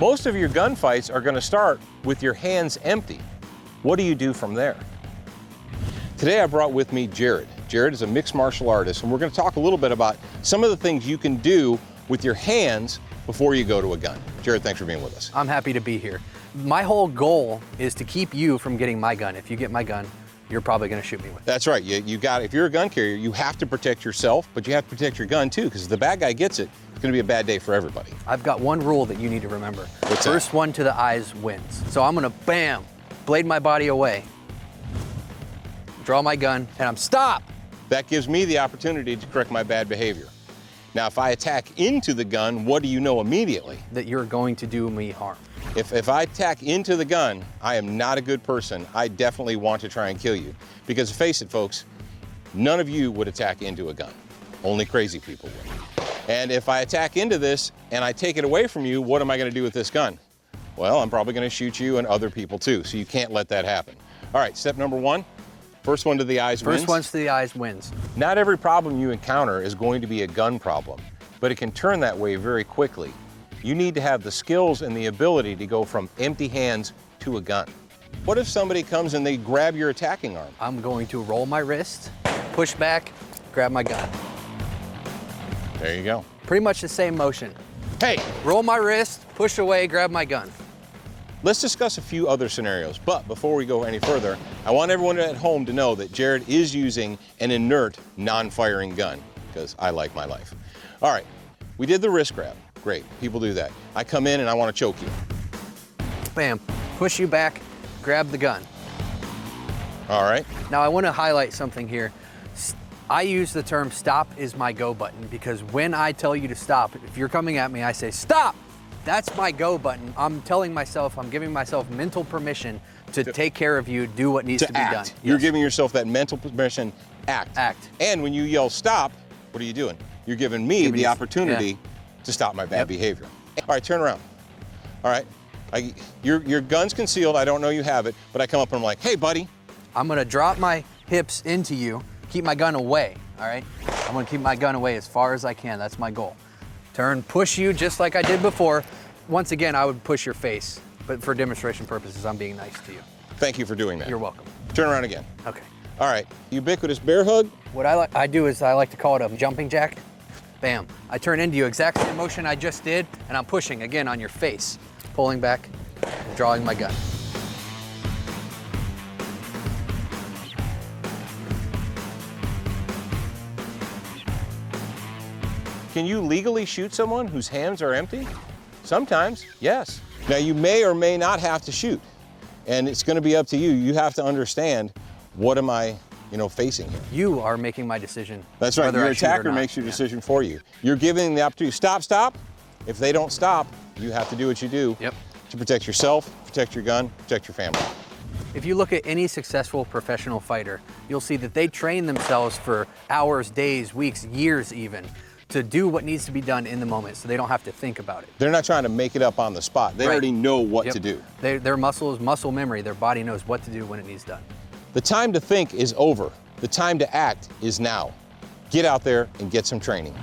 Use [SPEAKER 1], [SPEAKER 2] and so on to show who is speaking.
[SPEAKER 1] Most of your gunfights are going to start with your hands empty. What do you do from there? Today I brought with me Jared. Jared is a mixed martial artist, and we're going to talk a little bit about some of the things you can do with your hands before you go to a gun. Jared, thanks for being with us.
[SPEAKER 2] I'm happy to be here. My whole goal is to keep you from getting my gun. If you get my gun, you're probably going to shoot me with it.
[SPEAKER 1] That's right. If you're a gun carrier, you have to protect yourself, but you have to protect your gun too, because if the bad guy gets it, it's going to be a bad day for everybody.
[SPEAKER 2] I've got one rule that you need to remember.
[SPEAKER 1] What's
[SPEAKER 2] First
[SPEAKER 1] that?
[SPEAKER 2] one to the eyes wins. So I'm going to, bam, blade my body away, draw my gun, and I'm stop.
[SPEAKER 1] That gives me the opportunity to correct my bad behavior. Now, if I attack into the gun, what do you know immediately?
[SPEAKER 2] That you're going to do me harm.
[SPEAKER 1] If I attack into the gun, I am not a good person. I definitely want to try and kill you. Because face it, folks, none of you would attack into a gun. Only crazy people would. And if I attack into this and I take it away from you, what am I going to do with this gun? Well, I'm probably going to shoot you and other people too, so you can't let that happen. All right, step number one, first one to the eyes wins.
[SPEAKER 2] First one to the eyes wins.
[SPEAKER 1] Not every problem you encounter is going to be a gun problem, but it can turn that way very quickly. You need to have the skills and the ability to go from empty hands to a gun. What if somebody comes and they grab your attacking arm?
[SPEAKER 2] I'm going to roll my wrist, push back, grab my gun.
[SPEAKER 1] There you go.
[SPEAKER 2] Pretty much the same motion.
[SPEAKER 1] Hey,
[SPEAKER 2] Roll my wrist, push away, grab my gun.
[SPEAKER 1] let's discuss a few other scenarios, but before we go any further, I want everyone at home to know that Jared is using an inert, non-firing gun, because I like my life. All right, we did the wrist grab. Great, people do that. I come in and I want to choke you.
[SPEAKER 2] Bam, push you back, grab the gun.
[SPEAKER 1] All right.
[SPEAKER 2] Now I want to highlight something here. I use the term stop is my go button because when I tell you to stop, if you're coming at me, I say stop. That's my go button. I'm telling myself, I'm giving myself mental permission to take care of you, do what needs to be
[SPEAKER 1] act.
[SPEAKER 2] done.
[SPEAKER 1] You're
[SPEAKER 2] Yes.
[SPEAKER 1] gright. Yourself that mental permission, act.
[SPEAKER 2] Act.
[SPEAKER 1] And when you yell stop, what are you doing? You're giving me the opportunity to stop my bad behavior. All right, turn around. All right, your gun's concealed. I don't know you have it, but I come up and I'm like, hey, buddy.
[SPEAKER 2] I'm gonna drop my hips into you, keep my gun away, all right? I'm gonna keep my gun away as far as I can, that's my goal. Turn, push you just like I did before. Once again, I would push your face, but for demonstration purposes, I'm being nice to you.
[SPEAKER 1] Thank you for doing that.
[SPEAKER 2] You're welcome.
[SPEAKER 1] Turn around again.
[SPEAKER 2] Okay.
[SPEAKER 1] All right, ubiquitous bear hug.
[SPEAKER 2] What I do is I like to call it a jumping jack. Bam. I turn into you, exact same motion I just did, and I'm pushing again on your face. Pulling back, drawing my gun.
[SPEAKER 1] Can you legally shoot someone whose hands are empty? Sometimes, yes. Now you may or may not have to shoot, and it's gonna be up to you. You have to understand, what am I facing here?
[SPEAKER 2] You are making my decision.
[SPEAKER 1] That's right,
[SPEAKER 2] whether
[SPEAKER 1] your
[SPEAKER 2] I shoot or
[SPEAKER 1] attacker
[SPEAKER 2] not.
[SPEAKER 1] makes your decision for you. You're giving the opportunity, stop. If they don't stop, you have to do what you do to protect yourself, protect your gun, protect your family.
[SPEAKER 2] If you look at any successful professional fighter, you'll see that they train themselves for hours, days, weeks, years even, to do what needs to be done in the moment so they don't have to think about it.
[SPEAKER 1] They're not trying to make it up on the spot. They already know what to do.
[SPEAKER 2] Their muscle memory, their body knows what to do when it needs done.
[SPEAKER 1] The time to think is over. The time to act is now. Get out there and get some training.